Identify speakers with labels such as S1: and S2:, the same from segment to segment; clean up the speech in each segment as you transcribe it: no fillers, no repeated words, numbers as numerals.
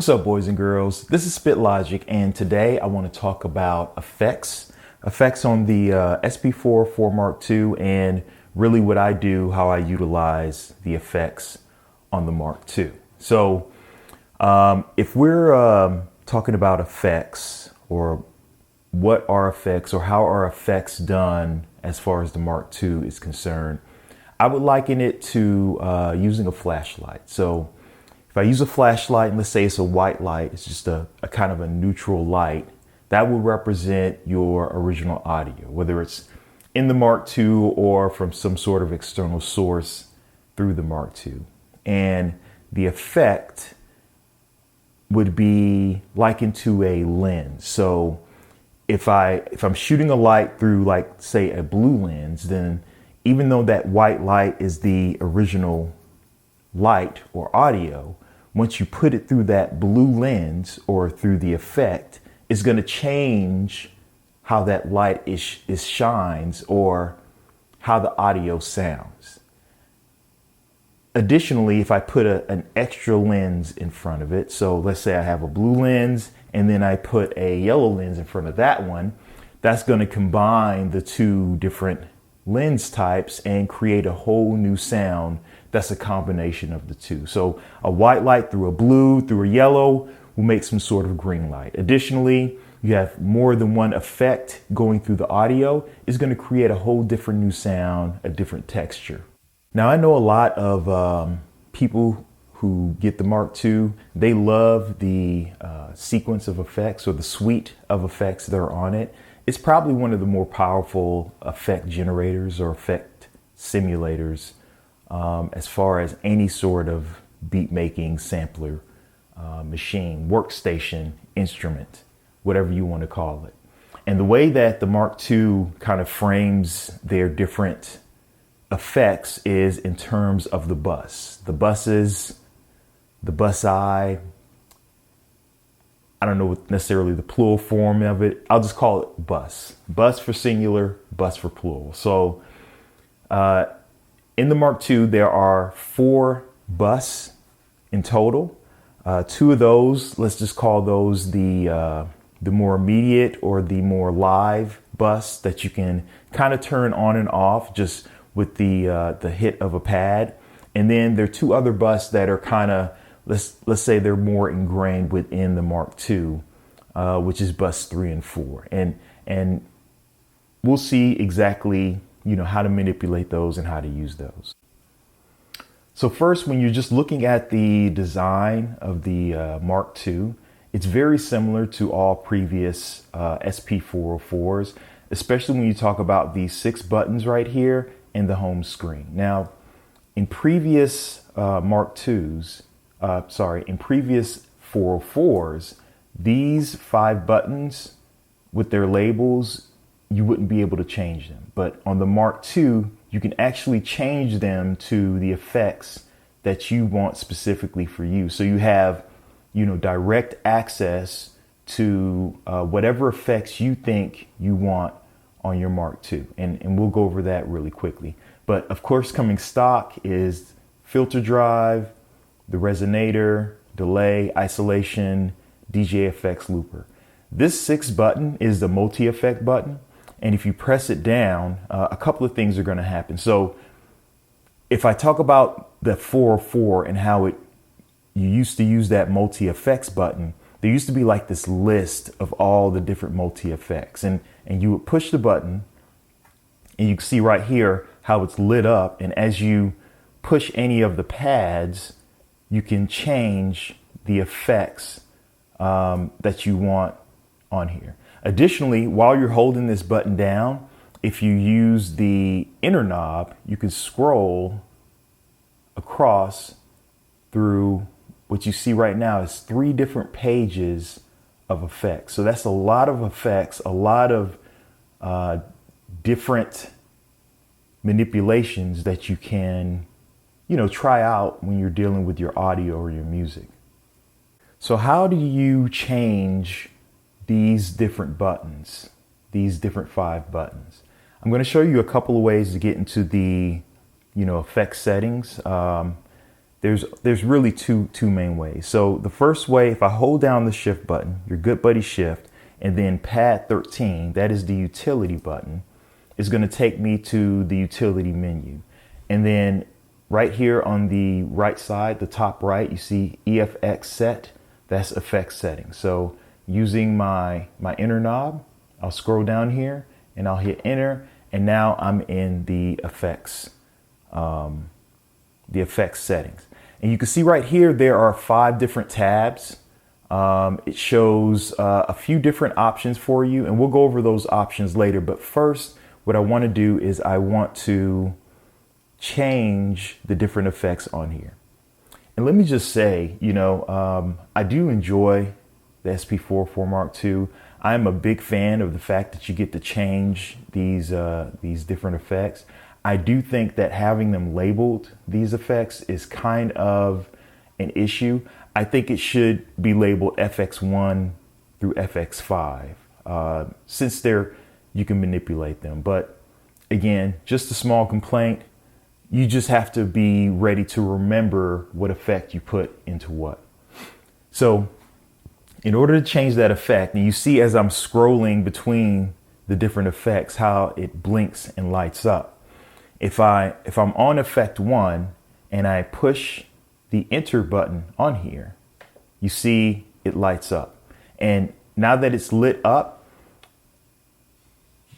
S1: What's up, boys and girls? This is Spit Logic, and today I want to talk about effects on the SP404 Mark II, and really what I do, how I utilize the effects on the Mark II. So if we're talking about effects, or what are effects, or how are effects done as far as the Mark II is concerned, I would liken it to using a flashlight. So if I use a flashlight, and let's say it's a white light, it's just a kind of a neutral light, that will represent your original audio, whether it's in the Mark II or from some sort of external source through the Mark II. And the effect would be likened to a lens. So if I'm shooting a light through, like, say, a blue lens, then even though that white light is the original light or audio, once you put it through that blue lens or through the effect, it's going to change how that light is shines or how the audio sounds. Additionally, if I put an extra lens in front of it, so let's say I have a blue lens and then I put a yellow lens in front of that one, that's going to combine the two different lens types and create a whole new sound that's a combination of the two. So a white light through a blue, through a yellow, will make some sort of green light. Additionally, you have more than one effect going through the audio, is going to create a whole different new sound, a different texture. Now, I know a lot of people who get the Mark II, they love the sequence of effects or the suite of effects that are on it. It's probably one of the more powerful effect generators or effect simulators as far as any sort of beat making sampler, machine, workstation, instrument, whatever you want to call it. And the way that the Mark II kind of frames their different effects is in terms of the bus. The buses, the MkII, I don't know necessarily the plural form of it. I'll just call it bus. Bus for singular, bus for plural. So in the Mark II, there are 4 bus in total. 2 of those, let's just call those the more immediate or the more live bus that you can kind of turn on and off just with the hit of a pad. And then there are 2 other bus that are kind of, let's say they're more ingrained within the Mark II, which is bus 3 and 4. And we'll see exactly, how to manipulate those and how to use those. So first, when you're just looking at the design of the Mark II, it's very similar to all previous SP404s, especially when you talk about these 6 buttons right here in the home screen. Now, in previous Mark IIs, in previous 404s, these 5 buttons with their labels, you wouldn't be able to change them. But on the Mark II, you can actually change them to the effects that you want specifically for you. So you have, direct access to whatever effects you think you want on your Mark II. And we'll go over that really quickly. But of course, coming stock is filter drive, the resonator, delay, isolation, DJ effects looper. This 6th button is the multi-effect button. And if you press it down, a couple of things are going to happen. So if I talk about the 404 and how you used to use that multi-effects button, there used to be like this list of all the different multi-effects. And you would push the button and you can see right here how it's lit up. And as you push any of the pads, you can change the effects that you want on here. Additionally, while you're holding this button down, if you use the inner knob, you can scroll across through what you see right now is 3 different pages of effects. So that's a lot of effects, a lot of different manipulations that you can, try out when you're dealing with your audio or your music. So how do you change these different buttons, these different 5 buttons? I'm going to show you a couple of ways to get into the, effect settings. there's really two main ways. So the first way, if I hold down the shift button, your good buddy shift, and then pad 13, that is the utility button, is going to take me to the utility menu. And then right here on the right side, the top right, you see EFX set. That's effects settings. So using my enter knob, I'll scroll down here and I'll hit enter. And now I'm in the effects settings. And you can see right here, there are 5 different tabs. It shows a few different options for you, and we'll go over those options later. But first, what I want to do is I want to change the different effects on here. And let me just say, I do enjoy the SP4 Mark II. I'm a big fan of the fact that you get to change these different effects. I do think that having them labeled, these effects, is kind of an issue. I think it should be labeled FX1 through FX5, since you can manipulate them. But again, just a small complaint. You just have to be ready to remember what effect you put into what. So in order to change that effect, and you see as I'm scrolling between the different effects, how it blinks and lights up. If I'm on effect 1 and I push the enter button on here, you see it lights up. And now that it's lit up,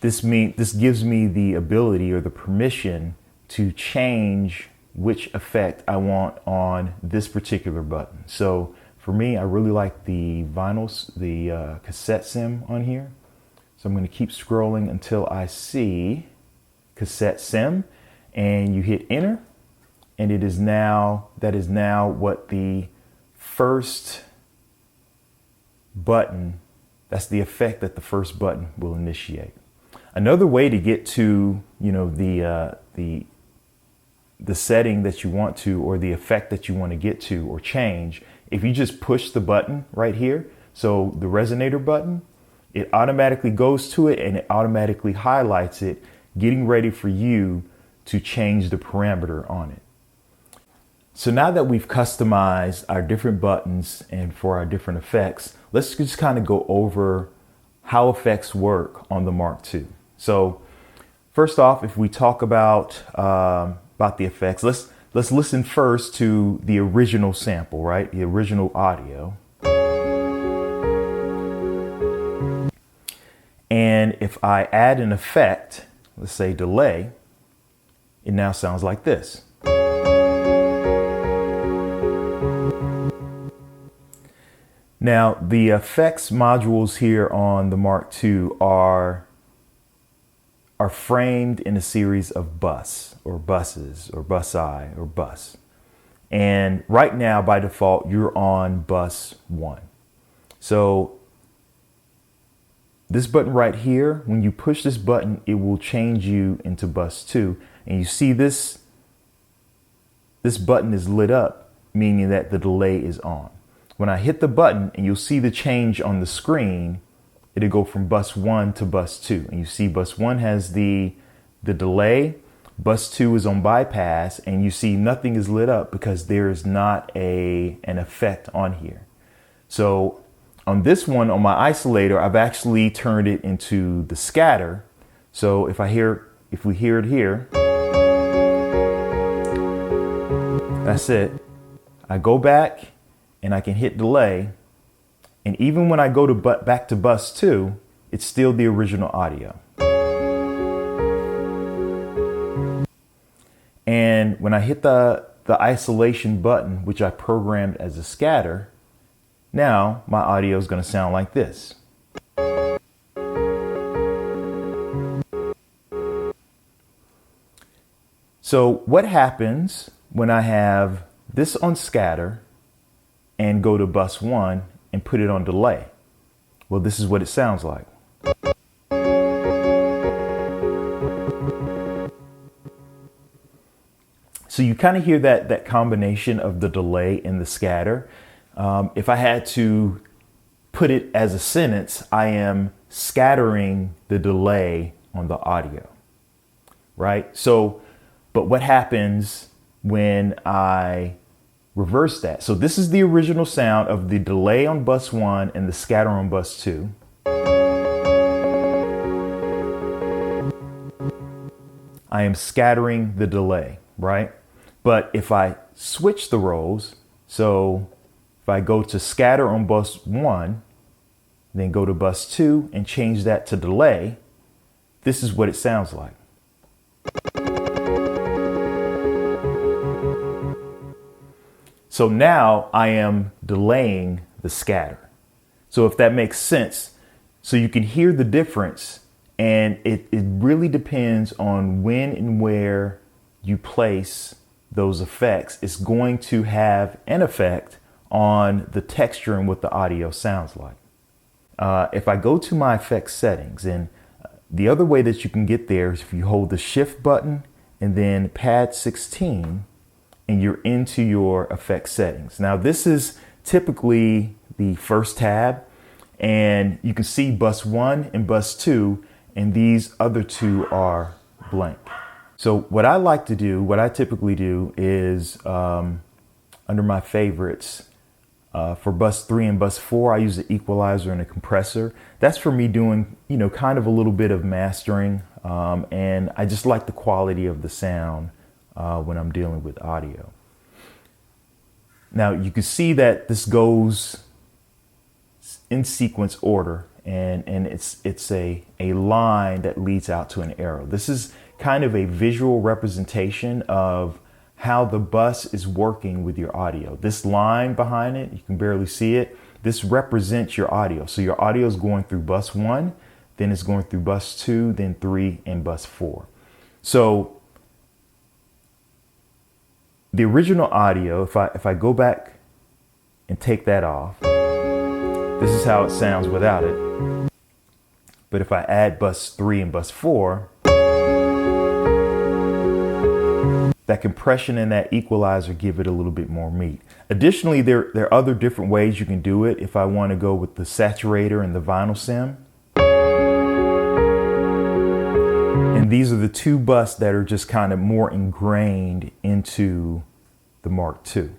S1: this gives me the ability or the permission to change which effect I want on this particular button. So for me, I really like the cassette sim on here. So I'm going to keep scrolling until I see cassette sim, and you hit enter, and that is now what the first button, that's the effect that the first button will initiate. Another way to get to the setting that you want to, or the effect that you want to get to or change, if you just push the button right here, so the resonator button, it automatically goes to it and it automatically highlights it, getting ready for you to change the parameter on it. So now that we've customized our different buttons and for our different effects, let's just kind of go over how effects work on the Mark II. So first off, if we talk about the effects, let's listen first to the original sample, right? The original audio. And if I add an effect, let's say delay, it now sounds like this. Now, the effects modules here on the Mark II are framed in a series of buses, or busi, or bus. And right now, by default, you're on bus 1. So this button right here, when you push this button, it will change you into bus 2. And you see this button is lit up, meaning that the delay is on. When I hit the button, and you'll see the change on the screen, it'll go from bus 1 to bus 2. And you see bus 1 has the delay, bus 2 is on bypass, and you see nothing is lit up because there is not an effect on here. So on this one, on my isolator, I've actually turned it into the scatter. So if we hear it here, that's it. I go back and I can hit delay. And even when I go back to bus 2, it's still the original audio. And when I hit the isolation button, which I programmed as a scatter, now my audio is going to sound like this. So what happens when I have this on scatter and go to bus 1 and put it on delay? Well, this is what it sounds like. So you kind of hear that combination of the delay and the scatter. If I had to put it as a sentence, I am scattering the delay on the audio, right? So, but what happens when I reverse that. So this is the original sound of the delay on bus 1 and the scatter on bus 2. I am scattering the delay, right? But if I switch the roles, so if I go to scatter on bus 1, then go to bus 2 and change that to delay, this is what it sounds like. So now I am delaying the scatter. So if that makes sense, so you can hear the difference, and it really depends on when and where you place those effects. It's going to have an effect on the texture and what the audio sounds like. If I go to my effects settings, and the other way that you can get there is if you hold the shift button and then pad 16, and you're into your effects settings. Now this is typically the first tab, and you can see bus 1 and bus 2, and these other two are blank. So what I like to do, what I typically do is under my favorites, for bus 3 and bus 4, I use an equalizer and a compressor. That's for me doing, kind of a little bit of mastering, and I just like the quality of the sound when I'm dealing with audio. Now you can see that this goes in sequence order, and it's a line that leads out to an arrow. This is kind of a visual representation of how the bus is working with your audio. This line behind it, you can barely see it. This represents your audio. So your audio is going through bus 1, then it's going through bus 2, then 3, and bus 4. So the original audio, if I go back and take that off, this is how it sounds without it. But if I add bus 3 and bus 4, that compression and that equalizer give it a little bit more meat. Additionally, there are other different ways you can do it. If I want to go with the saturator and the vinyl sim. And these are the two bus that are just kind of more ingrained into the Mark II.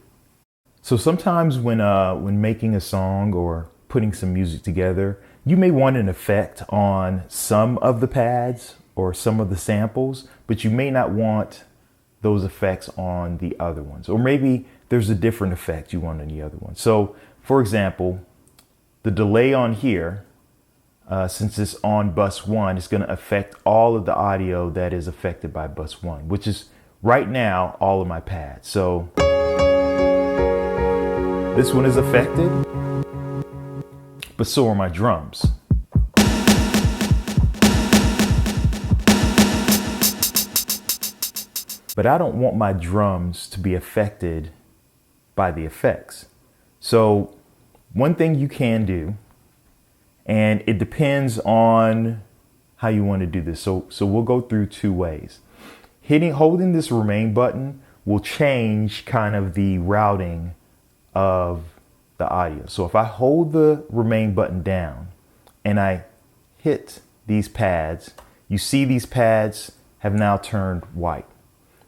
S1: So sometimes when making a song or putting some music together, you may want an effect on some of the pads or some of the samples, but you may not want those effects on the other ones. Or maybe there's a different effect you want on the other one. So for example, the delay on here, since it's on bus 1, it's going to affect all of the audio that is affected by bus 1, which is right now all of my pads. So this one is affected, but so are my drums. But I don't want my drums to be affected by the effects. So one thing you can do, and it depends on how you want to do this. So we'll go through two ways. Holding this remain button will change kind of the routing of the audio. So if I hold the remain button down and I hit these pads, you see these pads have now turned white.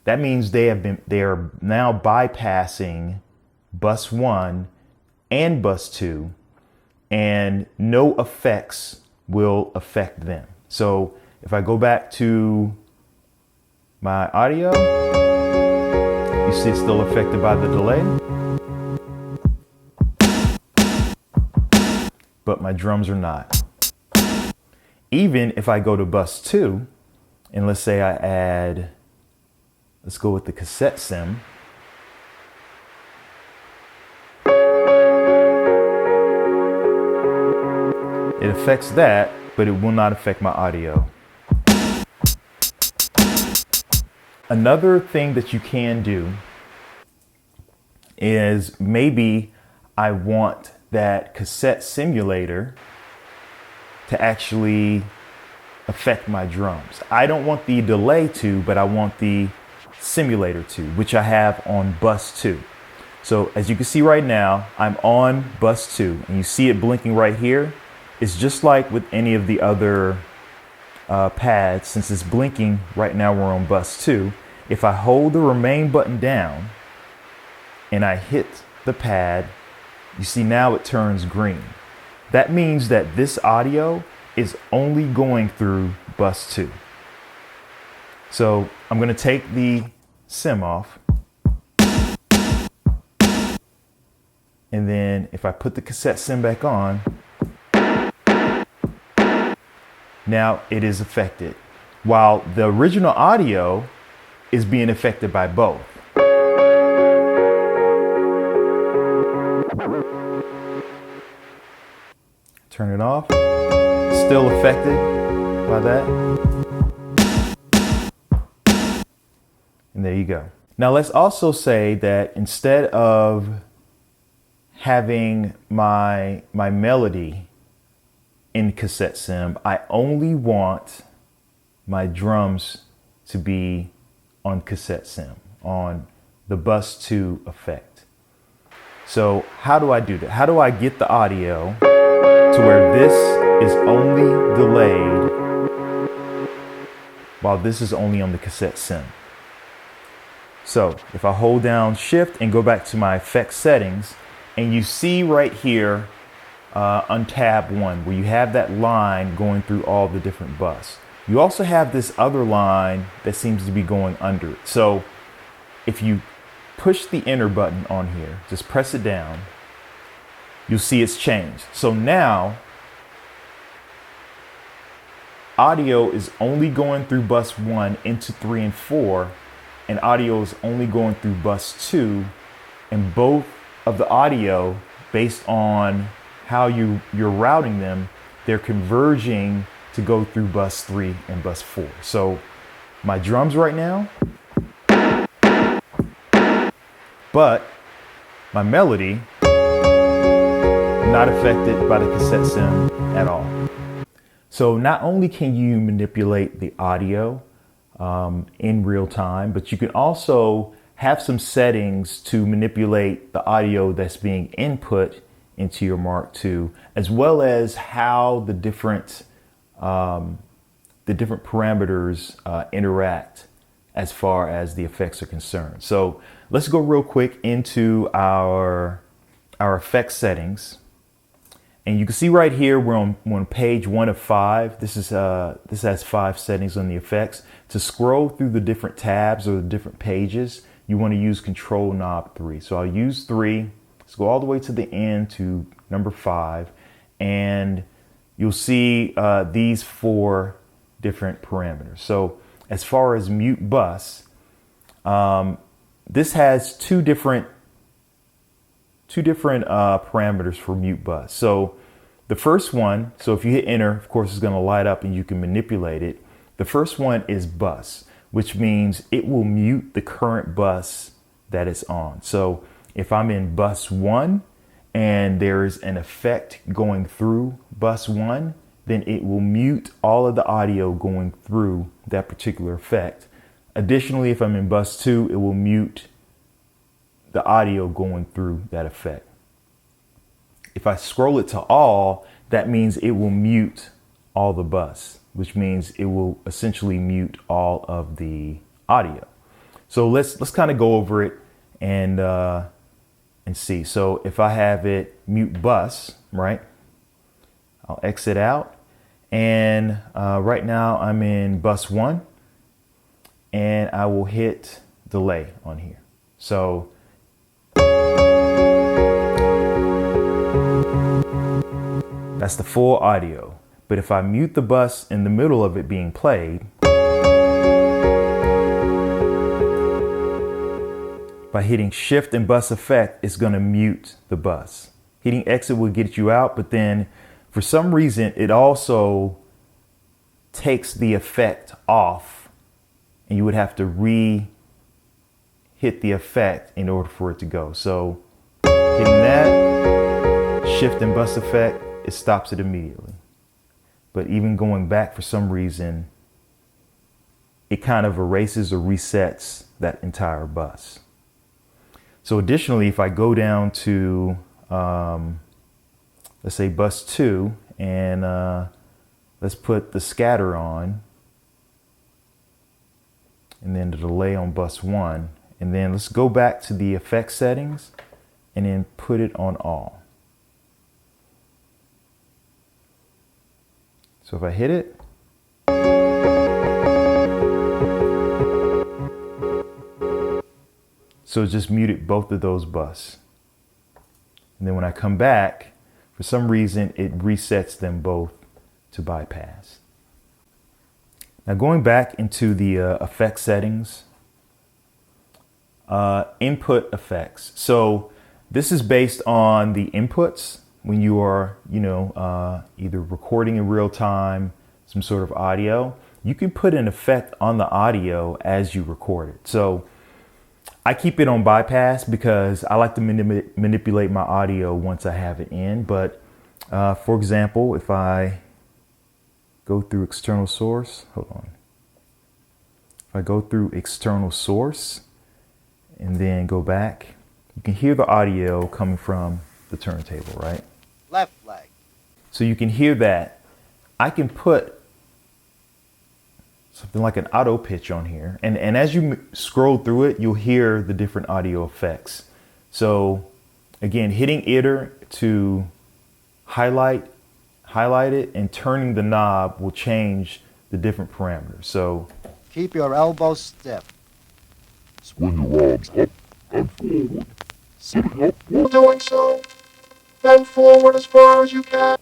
S1: That means they are now bypassing bus 1 and bus 2, and no effects will affect them. So if I go back to my audio, you see it's still affected by the delay, but my drums are not. Even if I go to bus 2, and let's say I add, let's go with the cassette sim. It affects that, but it will not affect my audio. Another thing that you can do is maybe I want that cassette simulator to actually affect my drums. I don't want the delay to, but I want the simulator to, which I have on bus 2. So as you can see right now, I'm on bus 2, and you see it blinking right here. It's just like with any of the other pads. Since it's blinking right now, we're on bus 2. If I hold the remain button down and I hit the pad, you see now it turns green. That means that this audio is only going through bus 2. So I'm going to take the sim off. And then if I put the cassette sim back on, now it is affected, while the original audio is being affected by both. Turn it off. Still affected by that. And there you go. Now let's also say that instead of having my melody in cassette sim, I only want my drums to be on cassette sim, on the bus 2 effect. So how do I do that? How do I get the audio to where this is only delayed while this is only on the cassette sim? So if I hold down shift and go back to my effects settings, and you see right here on tab 1 where you have that line going through all the different bus. You also have this other line that seems to be going under it. So if you push the enter button on here, just press it down, you'll see it's changed. So now audio is only going through bus 1 into 3 and 4, and audio is only going through bus 2, and both of the audio, based on how you're routing them, they're converging to go through bus 3 and bus 4. So my drums right now, but my melody not affected by the cassette sim at all. So not only can you manipulate the audio in real time, but you can also have some settings to manipulate the audio that's being input into your Mark II, as well as how the different parameters interact as far as the effects are concerned. So let's go real quick into our effects settings. And you can see right here, we're on page 1 of 5. This has 5 settings on the effects. To scroll through the different tabs or the different pages, you want to use Control knob 3. So I'll use 3. Let's go all the way to the end to number 5, and you'll see these 4 different parameters. So as far as mute bus, this has two different parameters for mute bus. So the first one, so if you hit enter, of course, it's going to light up and you can manipulate it. The first one is bus, which means it will mute the current bus that it's on. So if I'm in bus 1 and there's an effect going through bus 1, then it will mute all of the audio going through that particular effect. Additionally, if I'm in bus 2, it will mute the audio going through that effect. If I scroll it to all, that means it will mute all the bus, which means it will essentially mute all of the audio. So let's kind of go over it and see. So if I have it mute bus, right, I'll exit out, and right now I'm in bus 1, and I will hit delay on here. So that's the full audio. But if I mute the bus in the middle of it being played, by hitting shift and bus effect, it's going to mute the bus. Hitting exit will get you out, but then for some reason it also takes the effect off, and you would have to hit the effect in order for it to go. So hitting that, shift and bus effect, it stops it immediately. But even going back, for some reason, it kind of erases or resets that entire bus. So additionally, if I go down to, let's say bus 2, and let's put the scatter on, and then the delay on bus 1, And then let's go back to the effect settings and then put it on all. So if I hit it, so it just muted both of those busts. And then when I come back, for some reason, it resets them both to bypass. Now going back into the effect settings, input effects. So this is based on the inputs when you are, either recording in real time, some sort of audio. You can put an effect on the audio as you record it. So I keep it on bypass because I like to manipulate my audio once I have it in. But for example, if I go through external source, If I go through external source and then go back, you can hear the audio coming from the turntable, right?
S2: Left leg.
S1: So you can hear that. I can put something like an auto pitch on here. And as you scroll through it, you'll hear the different audio effects. So again, hitting enter to highlight it, and turning the knob will change the different parameters. So
S2: keep your elbows stiff.
S3: Swing your arms up and forward. Sitting up while doing so. Bend forward as far as you can.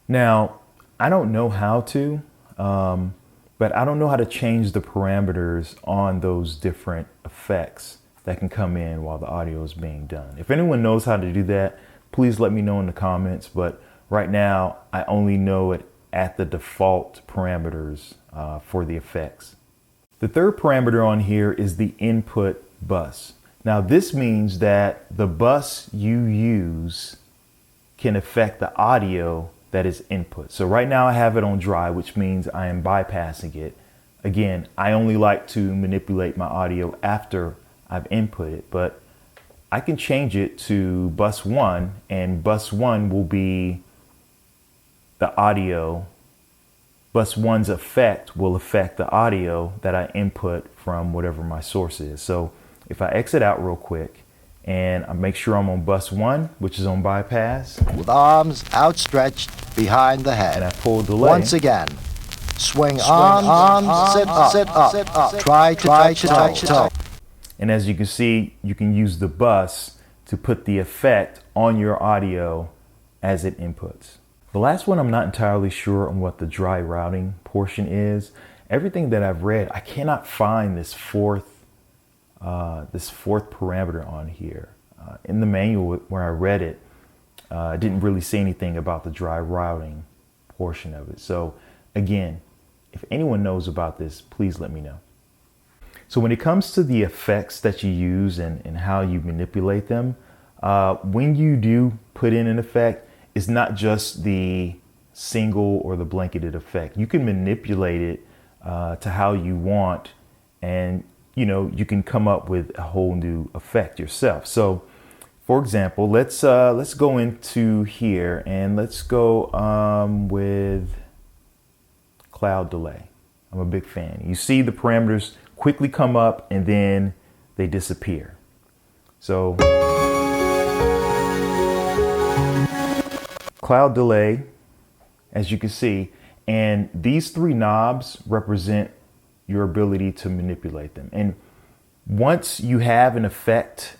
S1: Now, I don't know how to, but I don't know how to change the parameters on those different effects that can come in while the audio is being done. If anyone knows how to do that, please let me know in the comments. But right now, I only know it at the default parameters for the effects. The third parameter on here is the input bus. Now this means that the bus you use can affect the audio that is input. So right now I have it on dry, which means I am bypassing it. Again, I only like to manipulate my audio after I've input it, but I can change it to bus 1, and bus 1 will be the audio. Bus 1's effect will affect the audio that I input from whatever my source is. So if I exit out real quick and I make sure I'm on bus 1, which is on bypass,
S2: with arms outstretched behind the head,
S1: and I pull delay.
S2: Once again, swing arms, sit up. Try to touch toe.
S1: And as you can see, you can use the bus to put the effect on your audio as it inputs. The last one, I'm not entirely sure on what the dry routing portion is. Everything that I've read, I cannot find this fourth parameter on here. In the manual where I read it, I didn't really see anything about the dry routing portion of it. So again, if anyone knows about this, please let me know. So when it comes to the effects that you use and how you manipulate them, when you do put in an effect, it's not just the single or the blanketed effect. You can manipulate it to how you want, and you can come up with a whole new effect yourself. So for example, let's go into here and let's go with cloud delay. I'm a big fan. You see the parameters quickly come up and then they disappear. So cloud delay, as you can see, and these three knobs represent your ability to manipulate them. And once you have an effect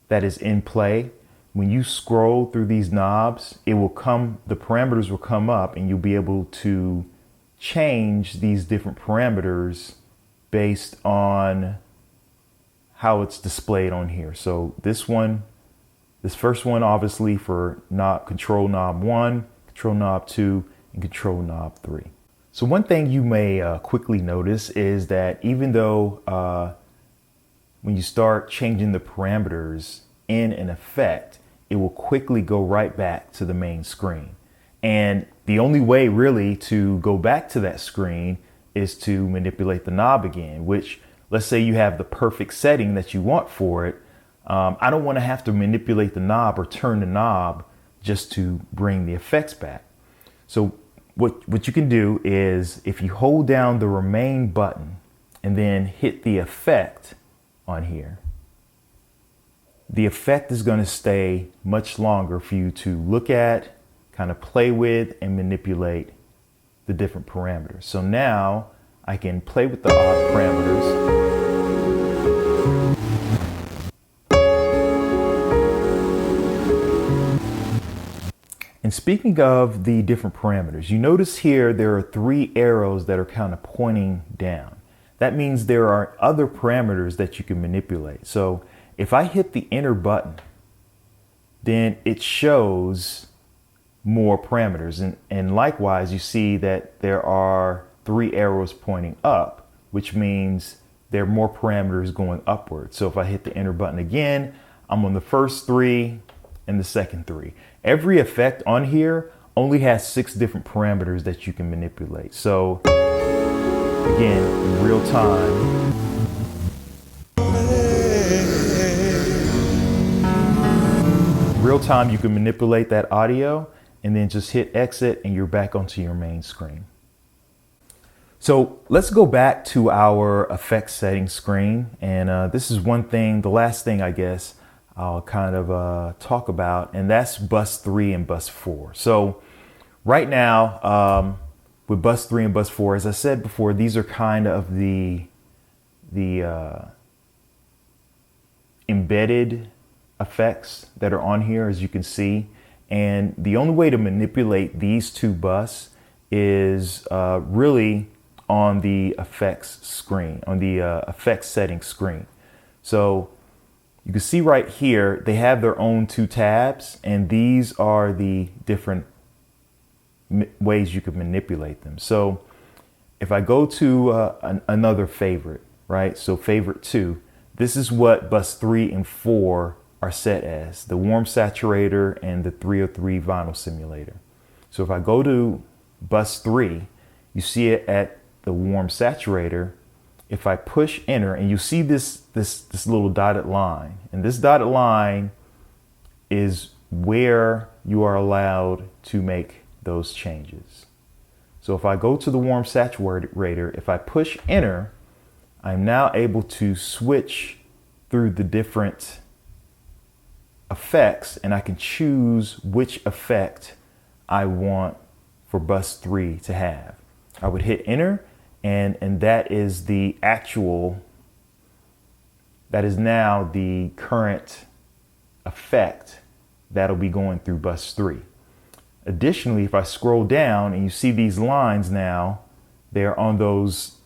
S1: that is in play, when you scroll through these knobs, the parameters will come up and you'll be able to change these different parameters based on how it's displayed on here. So this first one, obviously for control knob 1, control knob 2, and control knob 3. So one thing you may quickly notice is that even though when you start changing the parameters in an effect, it will quickly go right back to the main screen. And the only way really to go back to that screen is to manipulate the knob again, which, let's say you have the perfect setting that you want for it. I don't want to have to manipulate the knob or turn the knob just to bring the effects back. So what you can do is, if you hold down the remain button and then hit the effect on here. The effect is going to stay much longer for you to look at, kind of play with, and manipulate the different parameters. So now I can play with the odd parameters. And speaking of the different parameters, you notice here there are 3 arrows that are kind of pointing down. That means there are other parameters that you can manipulate. So if I hit the enter button, then it shows more parameters. And likewise, you see that there are 3 arrows pointing up, which means there are more parameters going upward. So if I hit the enter button again, I'm on the first 3 and the second 3. Every effect on here only has 6 different parameters that you can manipulate. So again, in real time, you can manipulate that audio and then just hit exit and you're back onto your main screen. So let's go back to our effects settings screen. And this is one thing, the last thing I guess I'll kind of talk about, and that's bus 3 and bus 4. So right now, with bus 3 and bus 4, as I said before, these are kind of the embedded effects that are on here, as you can see. And the only way to manipulate these 2 bus is really on the effects screen, on the effects settings screen. So you can see right here, they have their own 2 tabs, and these are the different ways you can manipulate them. So if I go to another favorite, right? So favorite 2, this is what bus 3 and 4 are set as, the warm saturator and the 303 vinyl simulator. So if I go to bus 3, you see it at the warm saturator. If I push enter, and you see this little dotted line, and this dotted line is where you are allowed to make those changes. So if I go to the warm saturator, if I push enter, I'm now able to switch through the different effects, and I can choose which effect I want for bus 3 to have. I would hit enter, and that is the actual, that is now the current effect that'll be going through bus 3. Additionally, if I scroll down and you see these lines now, they're on those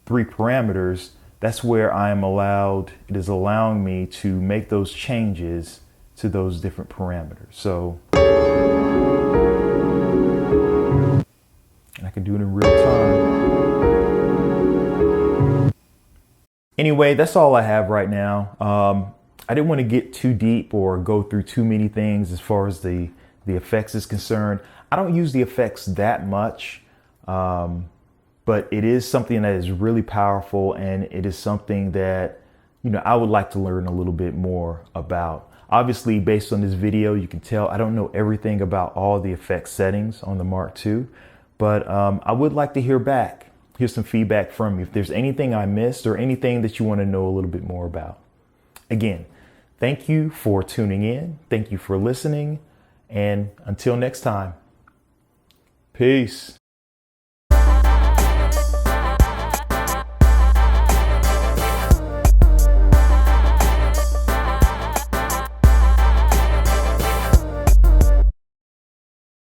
S1: 3 parameters. That's where I am allowed, it is allowing me to make those changes to those different parameters. So, and I can do it in real time. Anyway, that's all I have right now. I didn't want to get too deep or go through too many things as far as the effects is concerned. I don't use the effects that much, but it is something that is really powerful, and it is something that, you know, I would like to learn a little bit more about. Obviously, based on this video, you can tell I don't know everything about all the effects settings on the Mark II, but I would like to hear some feedback from you if there's anything I missed or anything that you want to know a little bit more about. Again, thank you for tuning in. Thank you for listening. And until next time, peace.